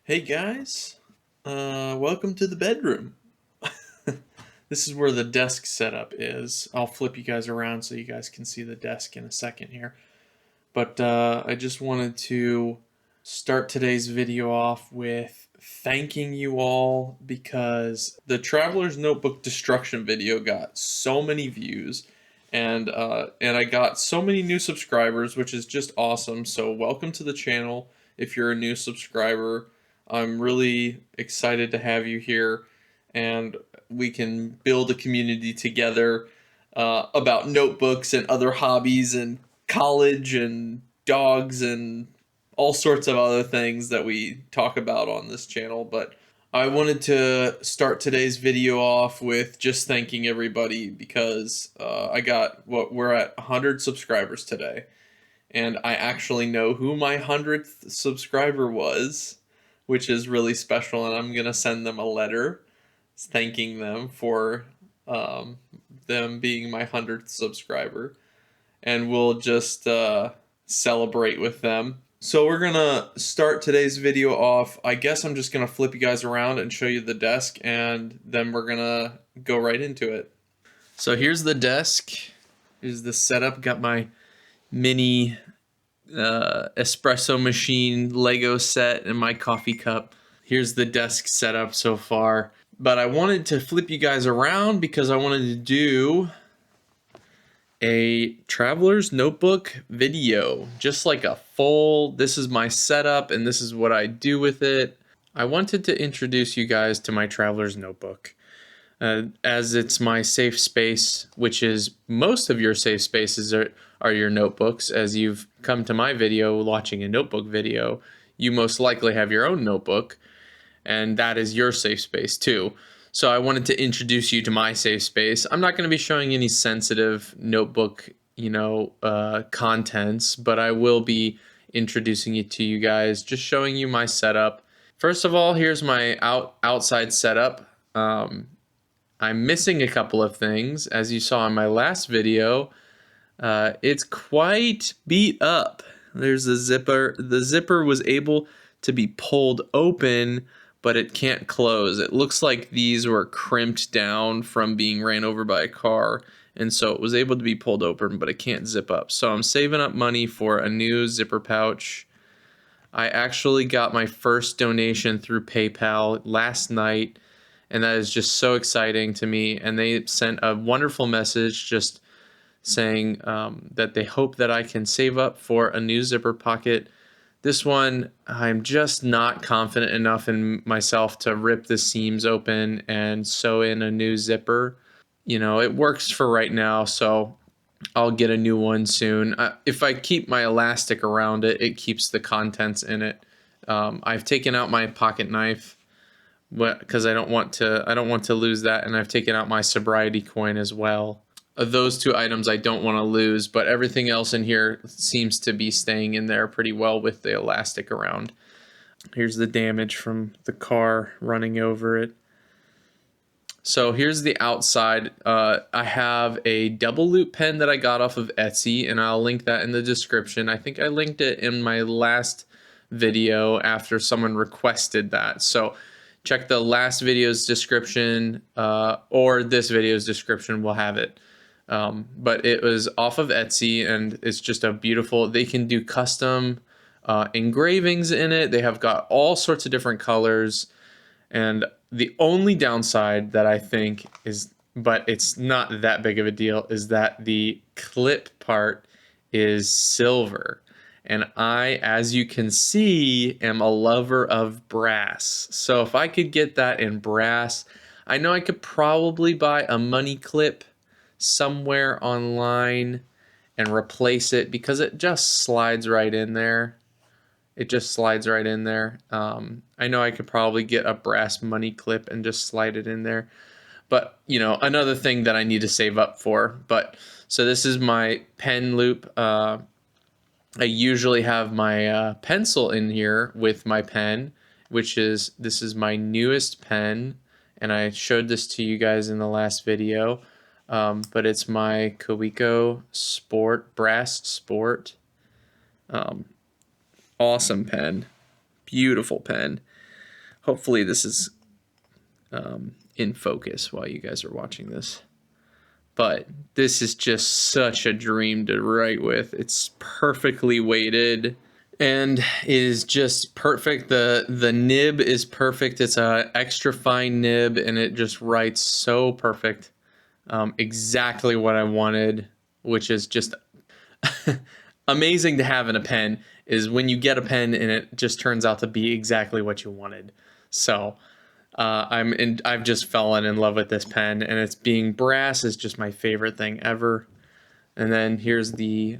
Hey guys, welcome to the bedroom. This is where the desk setup is. I'll flip you guys around so you guys can see the desk in a second here. But I just wanted to start today's video off with thanking you all because the Traveler's Notebook destruction video got so many views and I got so many new subscribers, which is just awesome. So welcome to the channel if you're a new subscriber. I'm really excited to have you here, and we can build a community together about notebooks and other hobbies and college and dogs and all sorts of other things that we talk about on this channel. But I wanted to start today's video off with just thanking everybody because we're at 100 subscribers today, and I actually know who my 100th subscriber was, which is really special, and I'm gonna send them a letter thanking them for them being my 100th subscriber, and we'll just celebrate with them. So we're gonna start today's video off. I guess I'm just gonna flip you guys around and show you the desk, and then we're gonna go right into it. So here's the desk. Here's the setup. Got my mini espresso machine Lego set and my coffee cup. Here's the desk setup so far. But I wanted to flip you guys around because I wanted to do a Traveler's Notebook video, just like a full, this is my setup and this is what I do with it. I wanted to introduce you guys to my Traveler's Notebook. As it's my safe space, which is most of your safe spaces are your notebooks. As you've come to my video watching a notebook video, you most likely have your own notebook, and that is your safe space too. So I wanted to introduce you to my safe space. I'm not going to be showing any sensitive notebook, contents, but I will be introducing it to you guys, just showing you my setup. First of all, here's my outside setup. I'm missing a couple of things. As you saw in my last video, it's quite beat up. There's a zipper. The zipper was able to be pulled open, but it can't close. It looks like these were crimped down from being ran over by a car, and so it was able to be pulled open, but it can't zip up. So I'm saving up money for a new zipper pouch. I actually got my first donation through PayPal last night, and that is just so exciting to me. And they sent a wonderful message just saying that they hope that I can save up for a new zipper pocket. This one, I'm just not confident enough in myself to rip the seams open and sew in a new zipper. You know, it works for right now, so I'll get a new one soon. If I keep my elastic around it, it keeps the contents in it. I've taken out my pocket knife because I don't want to lose that, and I've taken out my sobriety coin as well. Those two items I don't want to lose, but everything else in here seems to be staying in there pretty well with the elastic around. Here's the damage from the car running over it. So here's the outside. I have a double loop pen that I got off of Etsy, and I'll link that in the description. I think I linked it in my last video after someone requested that. So check the last video's description, or this video's description will have it. But it was off of Etsy, and it's just a beautiful, they can do custom engravings in it. They have got all sorts of different colors, and the only downside that I think is, but it's not that big of a deal, is that the clip part is silver. And I, as you can see, am a lover of brass. So if I could get that in brass, I know I could probably buy a money clip somewhere online and replace it because it just slides right in there. It just slides right in there. I know I could probably get a brass money clip and just slide it in there. But, you know, another thing that I need to save up for. But so this is my pen loop. I usually have my pencil in here with my pen, this is my newest pen. And I showed this to you guys in the last video. But it's my Kaweco Brass Sport. Awesome pen. Beautiful pen. Hopefully this is in focus while you guys are watching this. But this is just such a dream to write with. It's perfectly weighted and it is just perfect. The nib is perfect. It's a extra fine nib and it just writes so perfect. Exactly what I wanted, which is just amazing to have in a pen, is when you get a pen and it just turns out to be exactly what you wanted. So I've just fallen in love with this pen, and it's being brass is just my favorite thing ever. And then here's the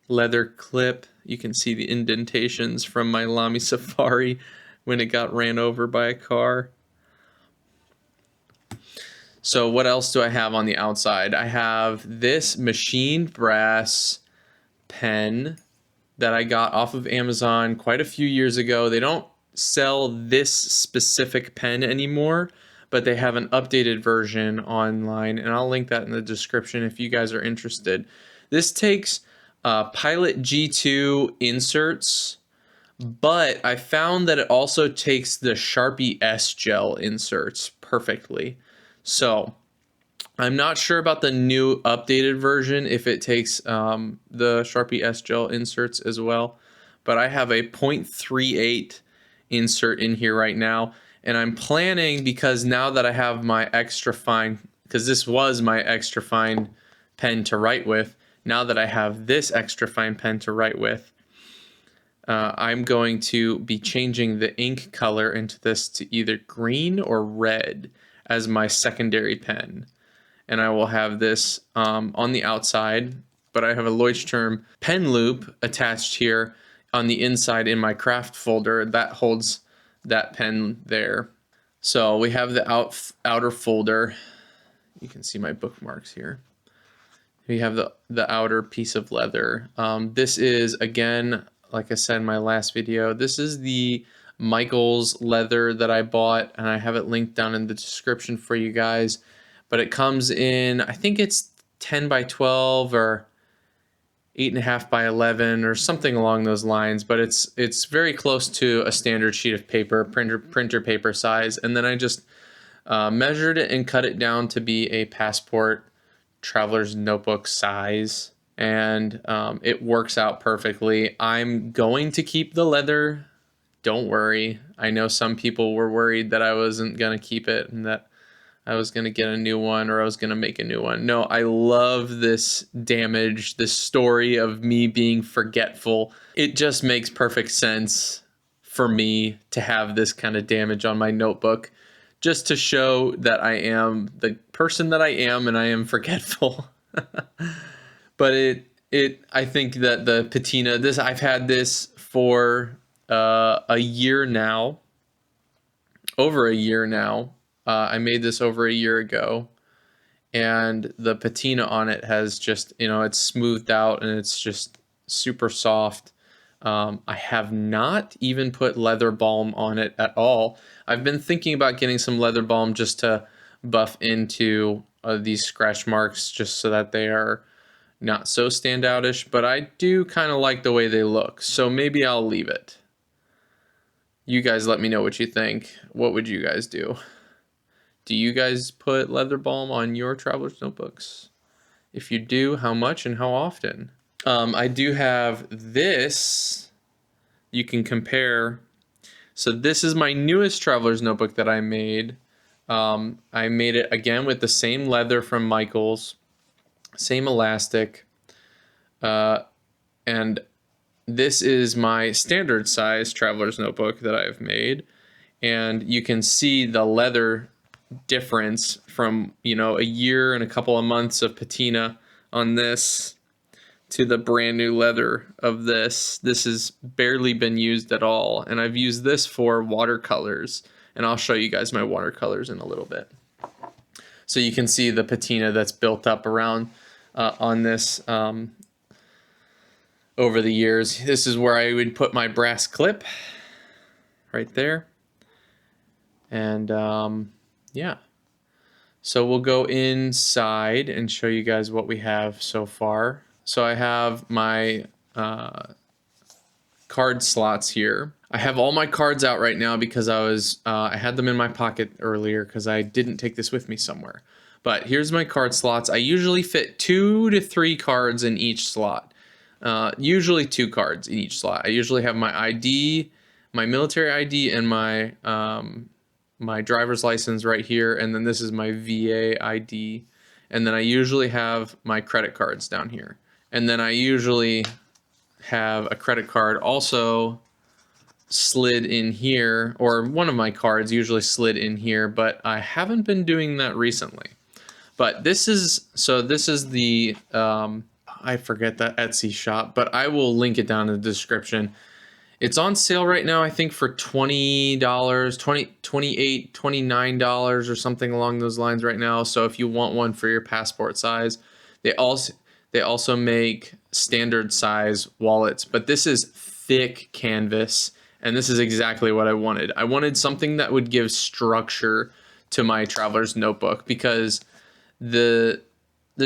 leather clip. You can see the indentations from my LAMY Safari when it got ran over by a car. So what else do I have on the outside? I have this machined brass pen that I got off of Amazon quite a few years ago. They don't sell this specific pen anymore, but they have an updated version online, and I'll link that in the description if you guys are interested. This takes Pilot G2 inserts, but I found that it also takes the Sharpie S gel inserts perfectly. So I'm not sure about the new updated version if it takes the Sharpie S gel inserts as well, but I have a 0.38 insert in here right now, and I'm planning, because now that I have my extra fine, because this was my extra fine pen to write with, now that I have this extra fine pen to write with, I'm going to be changing the ink color into this to either green or red as my secondary pen. And I will have this on the outside, but I have a Leuchtturm pen loop attached here on the inside in my craft folder that holds that pen there. So we have the outer folder. You can see my bookmarks here. We have the outer piece of leather. This is, again, like I said in my last video, this is the Michaels leather that I bought, and I have it linked down in the description for you guys. But it comes in, I think it's 10 by 12 or 8.5 by 11 or something along those lines. But it's very close to a standard sheet of paper, printer paper size. And then I just measured it and cut it down to be a passport traveler's notebook size. And it works out perfectly. I'm going to keep the leather. Don't worry. I know some people were worried that I wasn't going to keep it and that I was going to get a new one or I was going to make a new one. No, I love this damage, this story of me being forgetful. It just makes perfect sense for me to have this kind of damage on my notebook, just to show that I am the person that I am and I am forgetful. But I think that the patina, I've had this for a year now, over a year now. I made this over a year ago, and the patina on it has just, it's smoothed out and it's just super soft. I have not even put leather balm on it at all. I've been thinking about getting some leather balm just to buff into these scratch marks, just so that they are not so standoutish, but I do kind of like the way they look, so maybe I'll leave it. You guys let me know what you think. What would you guys do? Do you guys put leather balm on your traveler's notebooks? If you do, how much and how often? I do have this. You can compare. So this is my newest traveler's notebook that I made. I made it again with the same leather from Michaels, same elastic. And this is my standard size traveler's notebook that I've made. And you can see the leather difference from, a year and a couple of months of patina on this to the brand new leather of this. This has barely been used at all, and I've used this for watercolors, and I'll show you guys my watercolors in a little bit. So you can see the patina that's built up around on this over the years. This is where I would put my brass clip right there. And yeah, so we'll go inside and show you guys what we have so far. So I have my card slots here. I have all my cards out right now because I had them in my pocket earlier because I didn't take this with me somewhere. But here's my card slots. I usually fit 2 to 3 cards in each slot. Usually 2 cards in each slot. I usually have my ID, my military ID, and my my driver's license right here, and then this is my VA ID, and then I usually have my credit cards down here, and then I usually have a credit card also slid in here, or one of my cards usually slid in here, but I haven't been doing that recently. But this is the I forget that Etsy shop, but I will link it down in the description. It's on sale right now, I think for $20, $28, $29 or something along those lines right now. So if you want one for your passport size, they also make standard size wallets, but this is thick canvas, and this is exactly what I wanted. I wanted something that would give structure to my traveler's notebook, because the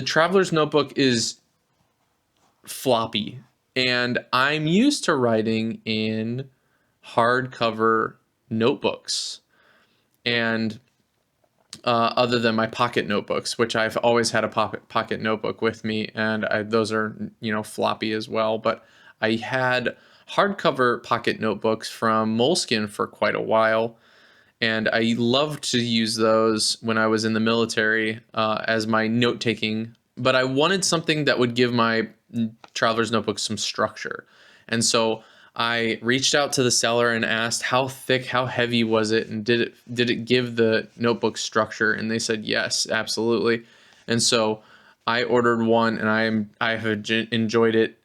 traveler's notebook is floppy. And I'm used to writing in hardcover notebooks, and other than my pocket notebooks, which I've always had a pocket notebook with me, and those are, you know, floppy as well. But I had hardcover pocket notebooks from Moleskine for quite a while, and I loved to use those when I was in the military as my note-taking. But I wanted something that would give my traveler's notebook some structure. And so I reached out to the seller and asked how thick, how heavy was it, and did it give the notebook structure? And they said yes, absolutely. And so I ordered one, and I have enjoyed it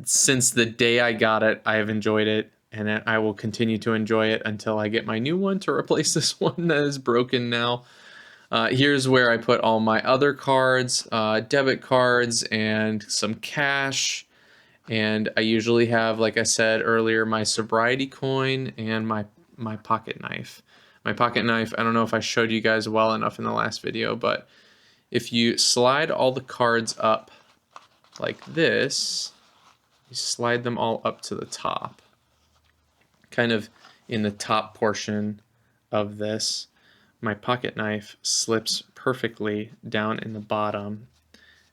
since the day I got it. I have enjoyed it, and I will continue to enjoy it until I get my new one to replace this one that is broken now. Here's where I put all my other cards, debit cards, and some cash. And I usually have, like I said earlier, my sobriety coin and my pocket knife. My pocket knife, I don't know if I showed you guys well enough in the last video, but if you slide all the cards up like this, you slide them all up to the top, kind of in the top portion of this. My pocket knife slips perfectly down in the bottom,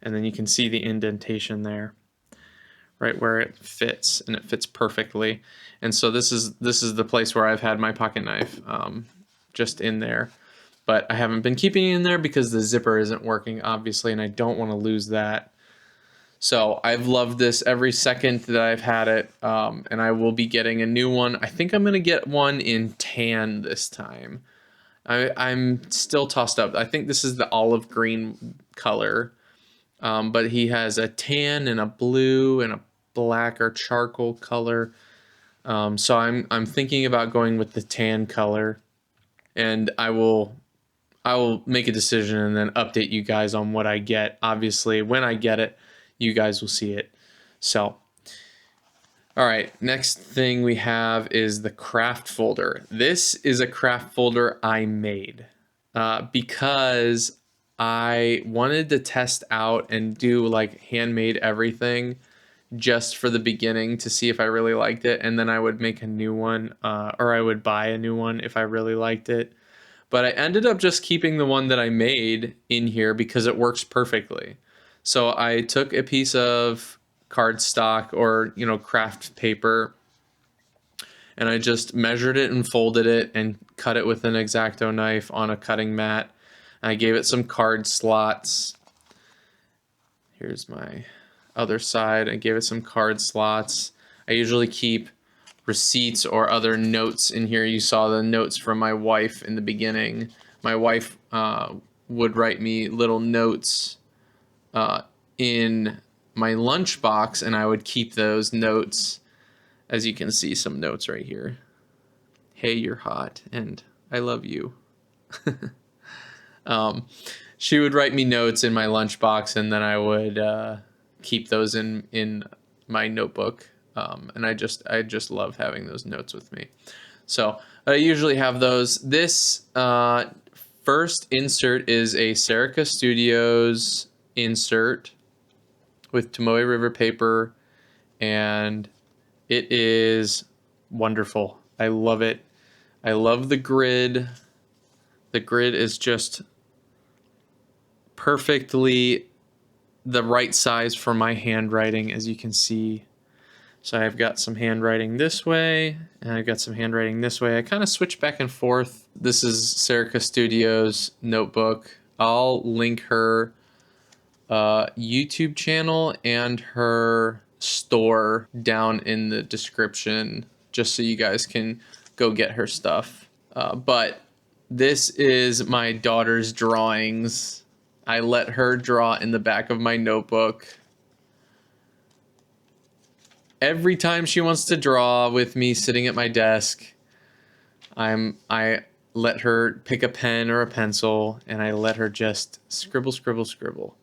and then you can see the indentation there, right where it fits, and it fits perfectly. And so this is the place where I've had my pocket knife, just in there, but I haven't been keeping it in there because the zipper isn't working, obviously, and I don't want to lose that. So I've loved this every second that I've had it, and I will be getting a new one. I think I'm going to get one in tan this time. I'm still tossed up. I think this is the olive green color, but he has a tan and a blue and a black or charcoal color. So I'm thinking about going with the tan color, and I will make a decision and then update you guys on what I get. Obviously, when I get it, you guys will see it. So, all right, next thing we have is the craft folder. This is a craft folder I made because I wanted to test out and do like handmade everything just for the beginning to see if I really liked it, and then I would make a new one, or I would buy a new one if I really liked it. But I ended up just keeping the one that I made in here because it works perfectly. So I took a piece of cardstock, or, you know, craft paper, and I just measured it and folded it and cut it with an X-Acto knife on a cutting mat. I gave it some card slots. Here's my other side. I gave it some card slots. I usually keep receipts or other notes in here. You saw the notes from my wife in the beginning. My wife would write me little notes in my lunchbox, and I would keep those notes. As you can see, some notes right here. Hey, you're hot, and I love you. She would write me notes in my lunchbox, and then I would keep those in my notebook. And I just love having those notes with me. So I usually have those. This first insert is a Serica Studios insert with Tomoe River paper and It is wonderful. I love it. I love the grid. The grid is just perfectly the right size for my handwriting, as you can see. So I've got some handwriting this way, and I've got some handwriting this way. I kind of switch back and forth. This is Serica Studio's notebook. I'll link her YouTube channel and her store down in the description, just so you guys can go get her stuff. But this is my daughter's drawings. I let her draw in the back of my notebook. Every time she wants to draw with me sitting at my desk, I let her pick a pen or a pencil, and I let her just scribble, scribble, scribble.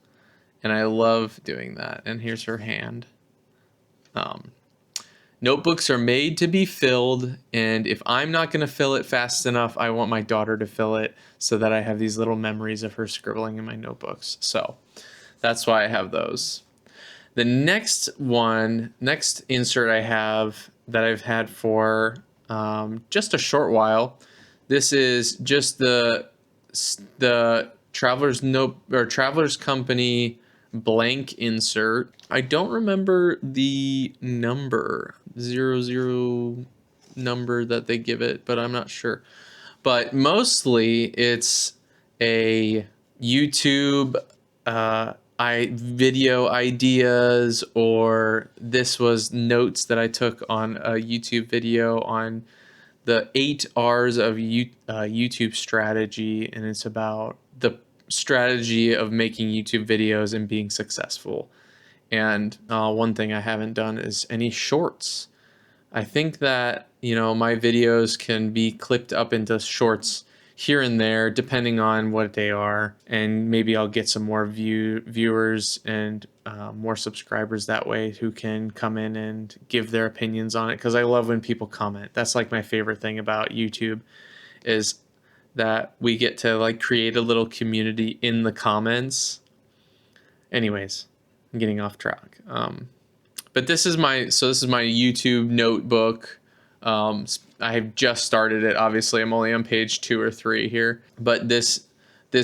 And I love doing that. And here's her hand. Notebooks are made to be filled, and if I'm not going to fill it fast enough, I want my daughter to fill it so that I have these little memories of her scribbling in my notebooks. So that's why I have those. The next insert I have that I've had for just a short while. This is just the Traveler's Company blank insert. I don't remember the number, 00 number that they give it, but I'm not sure. But mostly it's a YouTube video ideas, or this was notes that I took on a YouTube video on the 8 R's of YouTube strategy, and it's about the strategy of making YouTube videos and being successful. And one thing I haven't done is any shorts. I think that, my videos can be clipped up into shorts here and there, depending on what they are, and maybe I'll get some more viewers and more subscribers that way who can come in and give their opinions on it, because I love when people comment. That's like my favorite thing about YouTube, is that we get to like create a little community in the comments. Anyways, I'm getting off track. But this is my YouTube notebook. I've just started it. Obviously, I'm only on page 2 or 3 here. But this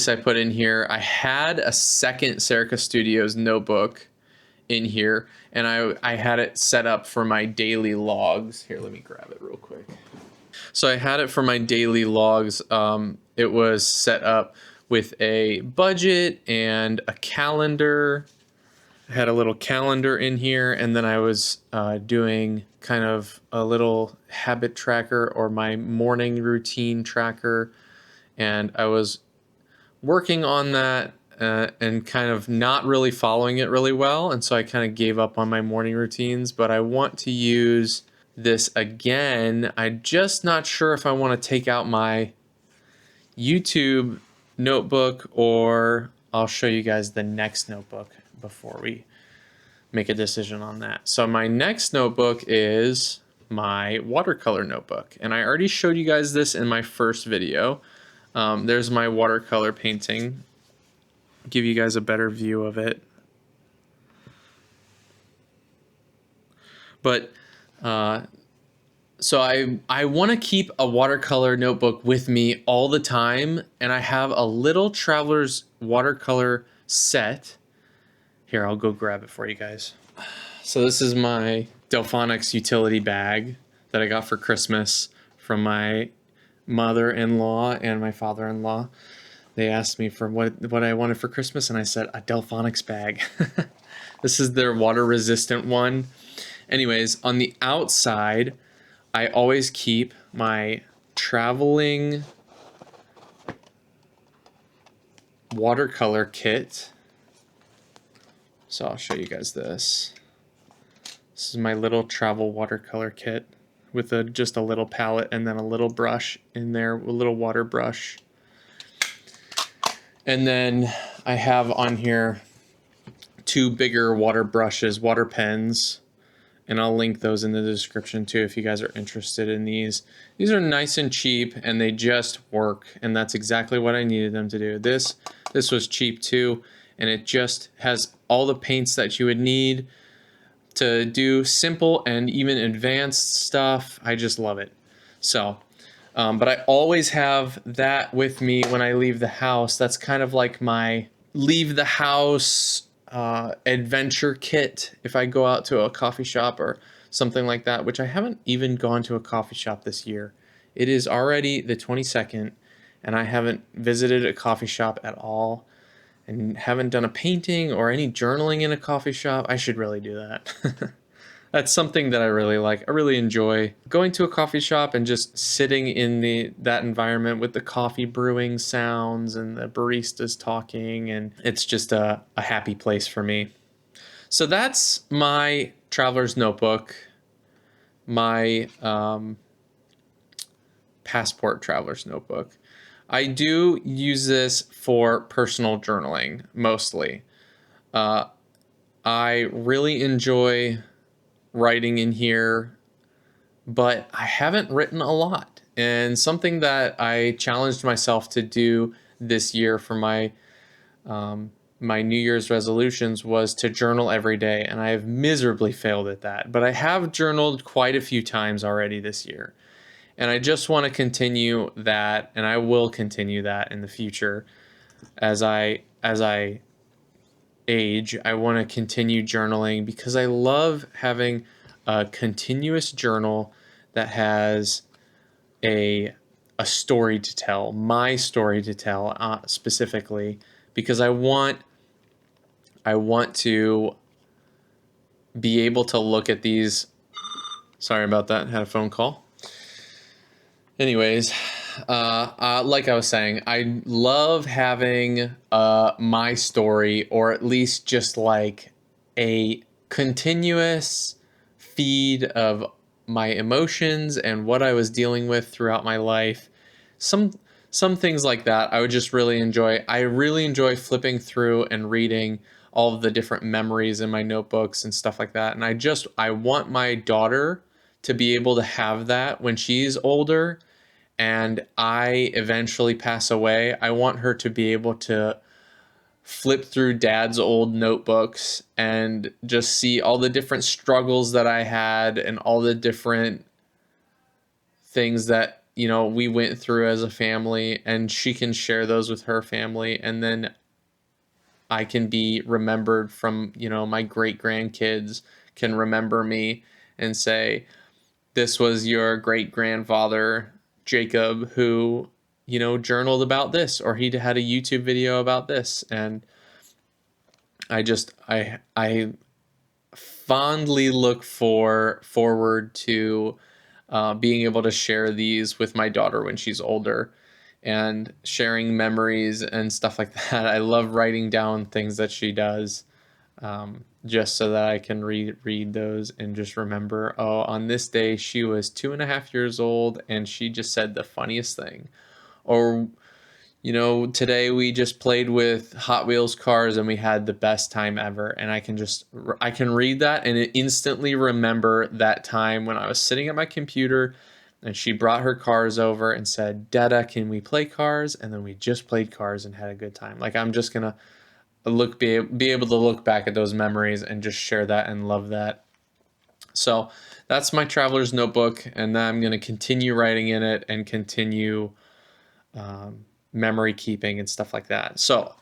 I put in here. I had a second Serica Studios notebook in here, and I had it set up for my daily logs. Here, let me grab it real quick. So I had it for my daily logs. It was set up with a budget and a calendar. I had a little calendar in here, and then I was doing kind of a little habit tracker, or my morning routine tracker, and I was working on that and kind of not really following it really well, and so I kind of gave up on my morning routines. But I want to use this again. I'm just not sure if I want to take out my YouTube notebook, or I'll show you guys the next notebook before we make a decision on that. So my next notebook is my watercolor notebook, and I already showed you guys this in my first video. There's my watercolor painting. Give you guys a better view of it. But so I want to keep a watercolor notebook with me all the time, and I have a little Traveler's watercolor set. Here, I'll go grab it for you guys. So this is my Delphonics utility bag that I got for Christmas from my mother-in-law and my father-in-law. They asked me for what I wanted for Christmas, and I said a Delphonics bag. This is their water-resistant one. Anyways, on the outside, I always keep my traveling watercolor kit. So I'll show you guys this. This is my little travel watercolor kit with just a little palette and then a little brush in there, a little water brush. And then I have on here 2 bigger water brushes, water pens, and I'll link those in the description too if you guys are interested in these. These are nice and cheap, and they just work, and that's exactly what I needed them to do. This was cheap too, and it just has all the paints that you would need to do simple and even advanced stuff. I just love it. So, but I always have that with me when I leave the house. That's kind of like my leave the house adventure kit if I go out to a coffee shop or something like that, which I haven't even gone to a coffee shop this year. It is already the 22nd and I haven't visited a coffee shop at all and haven't done a painting or any journaling in a coffee shop. I should really do that. That's something that I really like. I really enjoy going to a coffee shop and just sitting in that environment with the coffee brewing sounds and the baristas talking, and it's just a happy place for me. So that's my traveler's notebook, my passport traveler's notebook. I do use this for personal journaling mostly. I really enjoy writing in here, but I haven't written a lot. And something that I challenged myself to do this year for my my New Year's resolutions was to journal every day, and I have miserably failed at that. But I have journaled quite a few times already this year. And I just want to continue that, and I will continue that in the future as I age. I want to continue journaling because I love having a continuous journal that has a story to tell, my story to tell specifically, because I want to be able to look at these. Sorry about that. Had a phone call. Anyways, like I was saying, I love having my story, or at least just like a continuous feed of my emotions and what I was dealing with throughout my life. Some things like that I would just really enjoy. I really enjoy flipping through and reading all of the different memories in my notebooks and stuff like that. And I want my daughter to be able to have that when she's older and I eventually pass away. I want her to be able to flip through dad's old notebooks and just see all the different struggles that I had and all the different things that, we went through as a family, and she can share those with her family. And then I can be remembered from, my great grandkids can remember me and say, this was your great grandfather Jacob who, journaled about this, or he had a YouTube video about this. And I fondly look forward to being able to share these with my daughter when she's older and sharing memories and stuff like that. I love writing down things that she does, just so that I can read those and just remember, oh, on this day she was 2.5 years old and she just said the funniest thing. Or, today we just played with Hot Wheels cars and we had the best time ever. And I can read that and instantly remember that time when I was sitting at my computer and she brought her cars over and said, Dada, can we play cars? And then we just played cars and had a good time. Like, I'm just gonna be able to look back at those memories and just share that and love that. So that's my traveler's notebook, and then I'm going to continue writing in it and continue memory keeping and stuff like that. So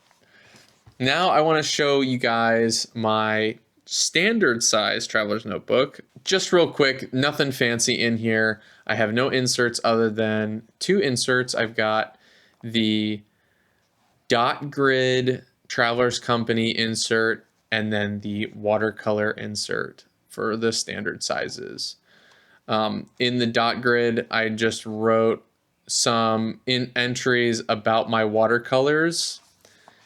now I want to show you guys my standard size traveler's notebook. Just real quick, nothing fancy in here. I have no inserts other than 2 inserts. I've got the dot grid Traveler's Company insert and then the watercolor insert for the standard sizes. In the dot grid, I just wrote some entries about my watercolors,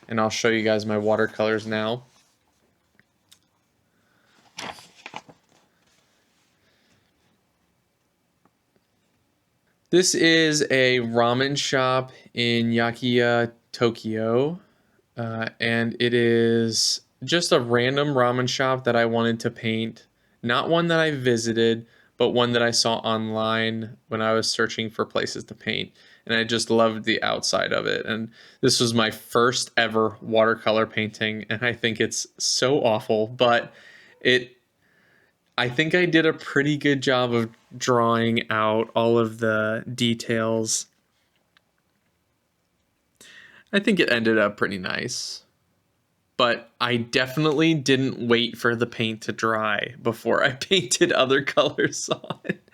and I'll show you guys my watercolors now. This is a ramen shop in Yakiya, Tokyo, and it is just a random ramen shop that I wanted to paint. Not one that I visited, but one that I saw online when I was searching for places to paint. And I just loved the outside of it. And this was my first ever watercolor painting, and I think it's so awful, but it I think I did a pretty good job of drawing out all of the details. I think it ended up pretty nice. But I definitely didn't wait for the paint to dry before I painted other colors on it.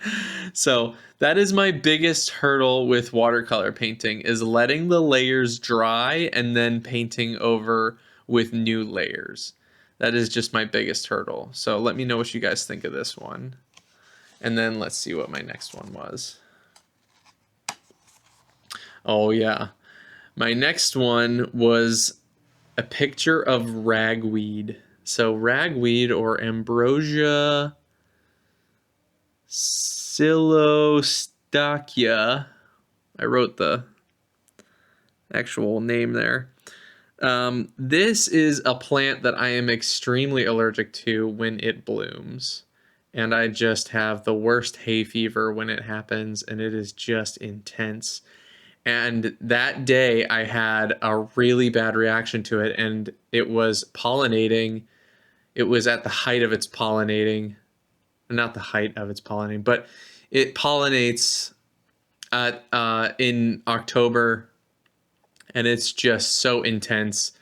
So that is my biggest hurdle with watercolor painting, is letting the layers dry and then painting over with new layers. That is just my biggest hurdle. So let me know what you guys think of this one. And then let's see what my next one was. Oh yeah. My next one was a picture of ragweed. So ragweed, or Ambrosia Silostachya. I wrote the actual name there. This is a plant that I am extremely allergic to when it blooms. And I just have the worst hay fever when it happens, and it is just intense. And that day I had a really bad reaction to it, and it was pollinating. It was at the height of its pollinating. Not the height of its pollinating, but it pollinates in October, and it's just so intense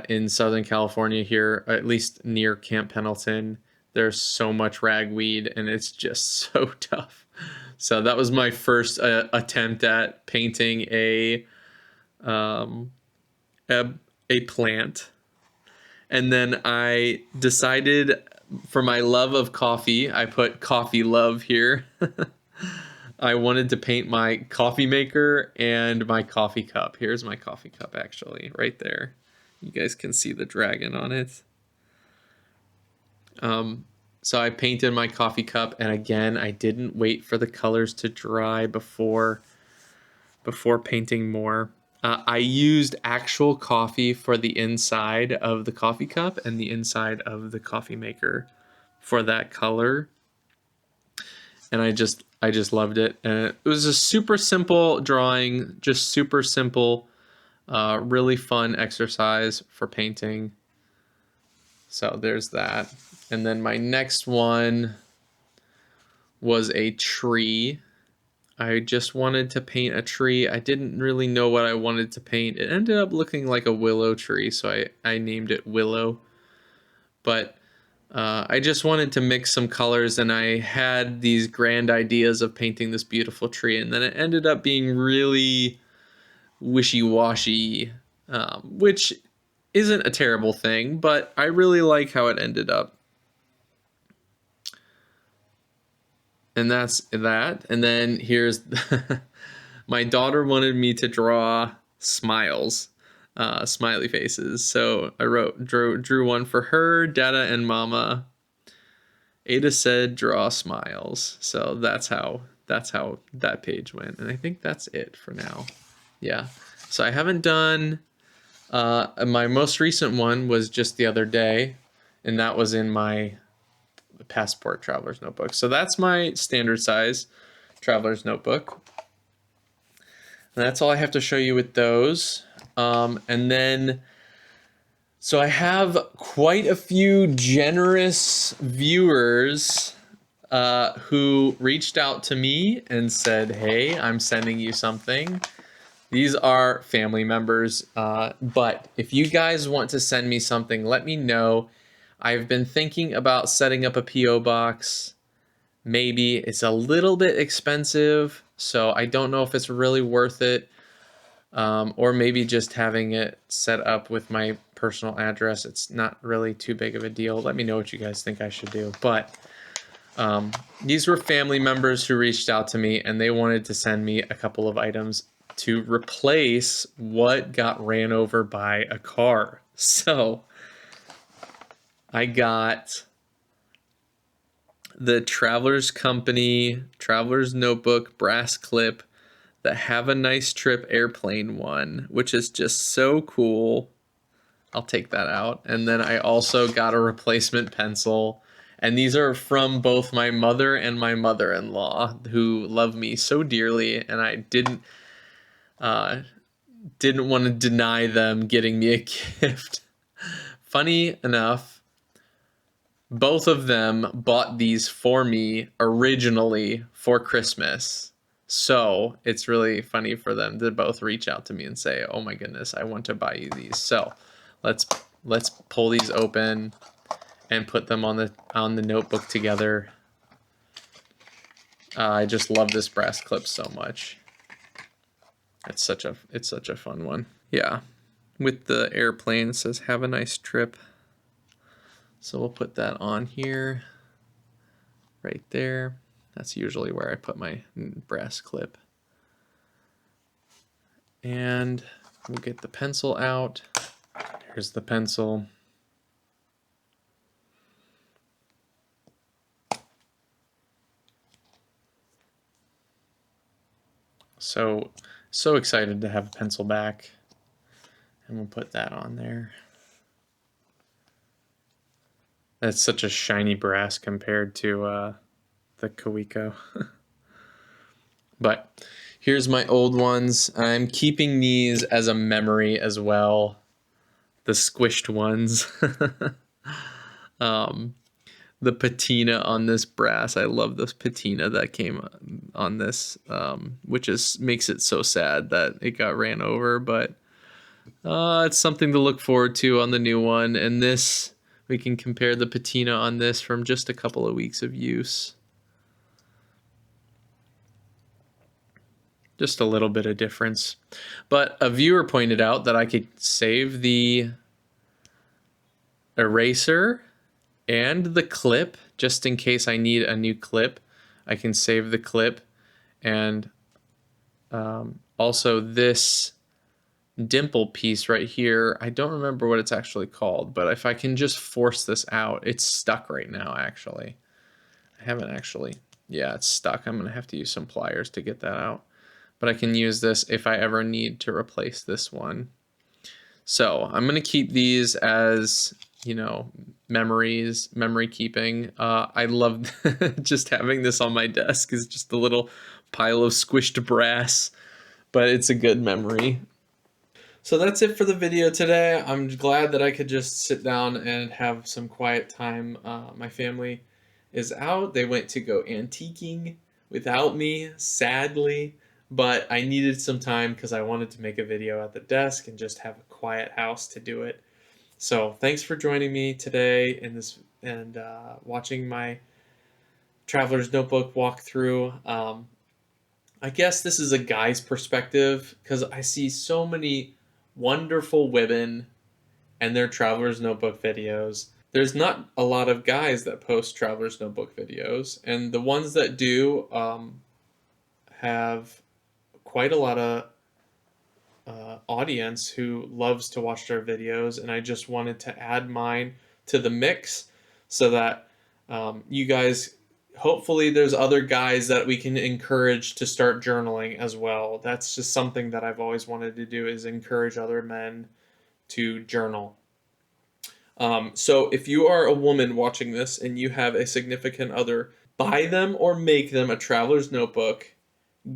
in Southern California here, at least near Camp Pendleton. There's so much ragweed, and it's just so tough. So that was my first attempt at painting a plant. And then I decided, for my love of coffee, I put coffee love here. I wanted to paint my coffee maker and my coffee cup. Here's my coffee cup, actually, right there. You guys can see the dragon on it. So I painted my coffee cup, and again, I didn't wait for the colors to dry before painting more. I used actual coffee for the inside of the coffee cup and the inside of the coffee maker for that color. And I just loved it. And it was a super simple drawing, just super simple, really fun exercise for painting. So there's that. And then my next one was a tree. I just wanted to paint a tree. I didn't really know what I wanted to paint. It ended up looking like a willow tree, so I named it Willow. But I just wanted to mix some colors, and I had these grand ideas of painting this beautiful tree, and then it ended up being really wishy-washy, which isn't a terrible thing, but I really like how it ended up. And that's that. And then here's my daughter wanted me to draw smiles, smiley faces. So I drew one for her, Dada and Mama. Ada said draw smiles. So that's how that page went. And I think that's it for now. Yeah. So I haven't done my most recent one was just the other day, and that was in my Passport Traveler's Notebook. So that's my standard size Traveler's Notebook. And that's all I have to show you with those. And then, so I have quite a few generous viewers who reached out to me and said, hey, I'm sending you something. These are family members, but if you guys want to send me something, let me know. I've been thinking about setting up a P.O. box. Maybe it's a little bit expensive, so I don't know if it's really worth it. Or maybe just having it set up with my personal address. It's not really too big of a deal. Let me know what you guys think I should do. But these were family members who reached out to me, and they wanted to send me a couple of items to replace what got ran over by a car. So I got the Traveler's Company Traveler's Notebook brass clip, the Have a Nice Trip airplane one, which is just so cool. I'll take that out. And then I also got a replacement pencil. And these are from both my mother and my mother-in-law, who love me so dearly, and I didn't want to deny them getting me a gift. Funny enough, both of them bought these for me originally for Christmas. So it's really funny for them to both reach out to me and say, "Oh my goodness, I want to buy you these." So let's pull these open and put them on the notebook together. I just love this brass clip so much. It's such a fun one. Yeah, with the airplane, it says "Have a nice trip." So we'll put that on here, right there. That's usually where I put my brass clip. And we'll get the pencil out. Here's the pencil. So excited to have a pencil back. And we'll put that on there. That's such a shiny brass compared to the Kaweco. But here's my old ones. I'm keeping these as a memory as well. The squished ones. The patina on this brass. I love this patina that came on this, which makes it so sad that it got ran over, but it's something to look forward to on the new one. And this, we can compare the patina on this from just a couple of weeks of use. Just a little bit of difference. But a viewer pointed out that I could save the eraser and the clip just in case I need a new clip. I can save the clip, and also this dimple piece right here. I don't remember what it's actually called, but if I can just force this out, it's stuck right now actually. I haven't actually, yeah, it's stuck. I'm gonna have to use some pliers to get that out. But I can use this if I ever need to replace this one. So I'm gonna keep these as, you know, memory keeping. I love just having this on my desk is just a little pile of squished brass, but it's a good memory. So that's it for the video today. I'm glad that I could just sit down and have some quiet time. My family is out. They went to go antiquing without me, sadly. But I needed some time because I wanted to make a video at the desk and just have a quiet house to do it. So thanks for joining me today in this and watching my Traveler's Notebook walkthrough. I guess this is a guy's perspective because I see so many wonderful women and their Traveler's Notebook videos. There's not a lot of guys that post Traveler's Notebook videos, and the ones that do have quite a lot of audience who loves to watch their videos, and I just wanted to add mine to the mix so that you guys, hopefully there's other guys that we can encourage to start journaling as well. That's just something that I've always wanted to do, is encourage other men to journal. So if you are a woman watching this and you have a significant other, buy them or make them a Traveler's Notebook.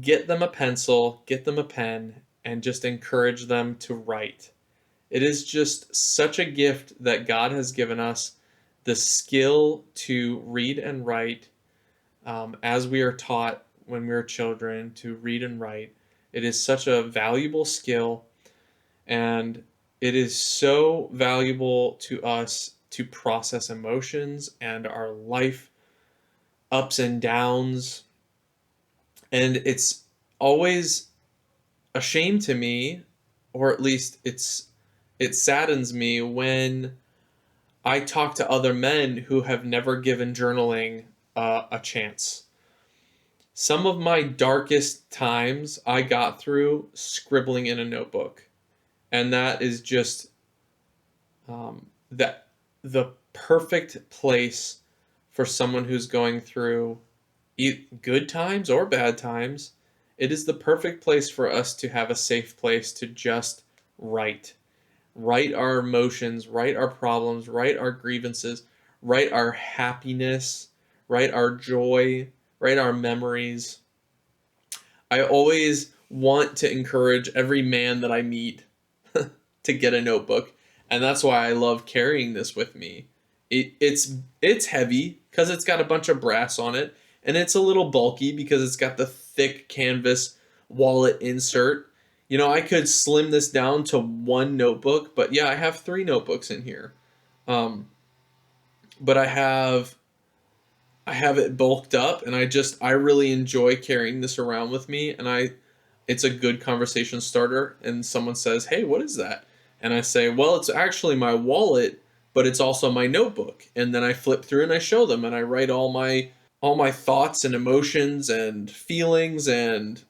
Get them a pencil, get them a pen, and just encourage them to write. It is just such a gift that God has given us, the skill to read and write, as we are taught when we are children to read and write. It is such a valuable skill, and it is so valuable to us to process emotions and our life ups and downs. And it's always a shame to me, or at least it saddens me when I talk to other men who have never given journaling a chance. Some of my darkest times I got through scribbling in a notebook, and that is just that the perfect place for someone who's going through good times or bad times. It is the perfect place for us to have a safe place to just write our emotions, write our problems, write our grievances, write our happiness, write our joy, write our memories. I always want to encourage every man that I meet to get a notebook, and that's why I love carrying this with me. It's heavy because it's got a bunch of brass on it, and it's a little bulky because it's got the thick canvas wallet insert. You know, I could slim this down to one notebook, but yeah, I have 3 notebooks in here. Um, but I have it bulked up, and I really enjoy carrying this around with me, and it's a good conversation starter. And someone says, "Hey, what is that?" And I say, "Well, it's actually my wallet, but it's also my notebook." And then I flip through and I show them, and I write all my thoughts and emotions and feelings and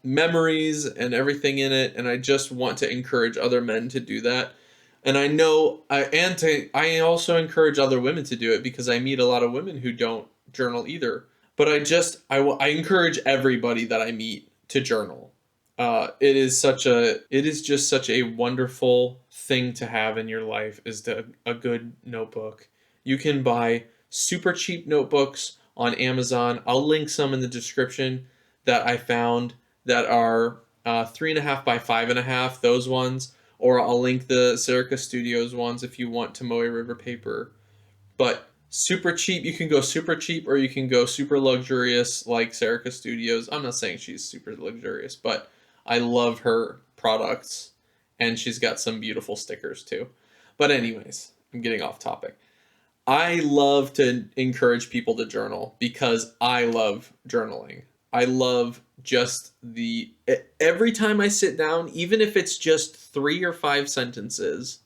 memories and everything in it. And I just want to encourage other men to do that. And I also encourage other women to do it because I meet a lot of women who don't journal either. But I encourage everybody that I meet to journal. It is just such a wonderful thing to have in your life, is a good notebook. You can buy super cheap notebooks on Amazon. I'll link some in the description that I found that are 3.5 by 5.5. Those ones, or I'll link the Serica Studios ones if you want Tomoe River paper. But super cheap, you can go super cheap, or you can go super luxurious like Serica Studios. I'm not saying she's super luxurious, but I love her products, and she's got some beautiful stickers too. But anyways, I'm getting off topic. I love to encourage people to journal because I love journaling. I love just every time I sit down, even if it's just 3 or 5 sentences,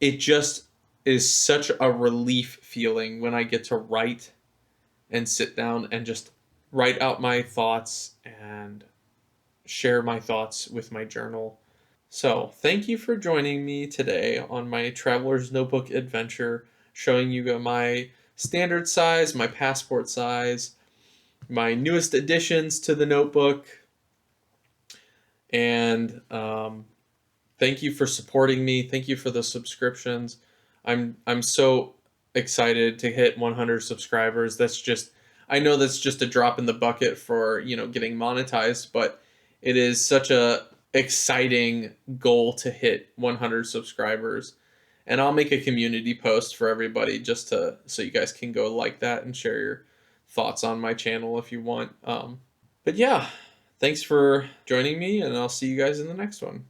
it just is such a relief feeling when I get to write and sit down and just write out my thoughts and share my thoughts with my journal. So, thank you for joining me today on my Traveler's Notebook adventure, showing you my standard size, my passport size, my newest additions to the notebook, and thank you for supporting me. Thank you for the subscriptions. I'm so excited to hit 100 subscribers. I know that's just a drop in the bucket for, getting monetized, but it is such a exciting goal to hit 100 subscribers. And I'll make a community post for everybody so you guys can go like that and share your thoughts on my channel if you want. But yeah, thanks for joining me, and I'll see you guys in the next one.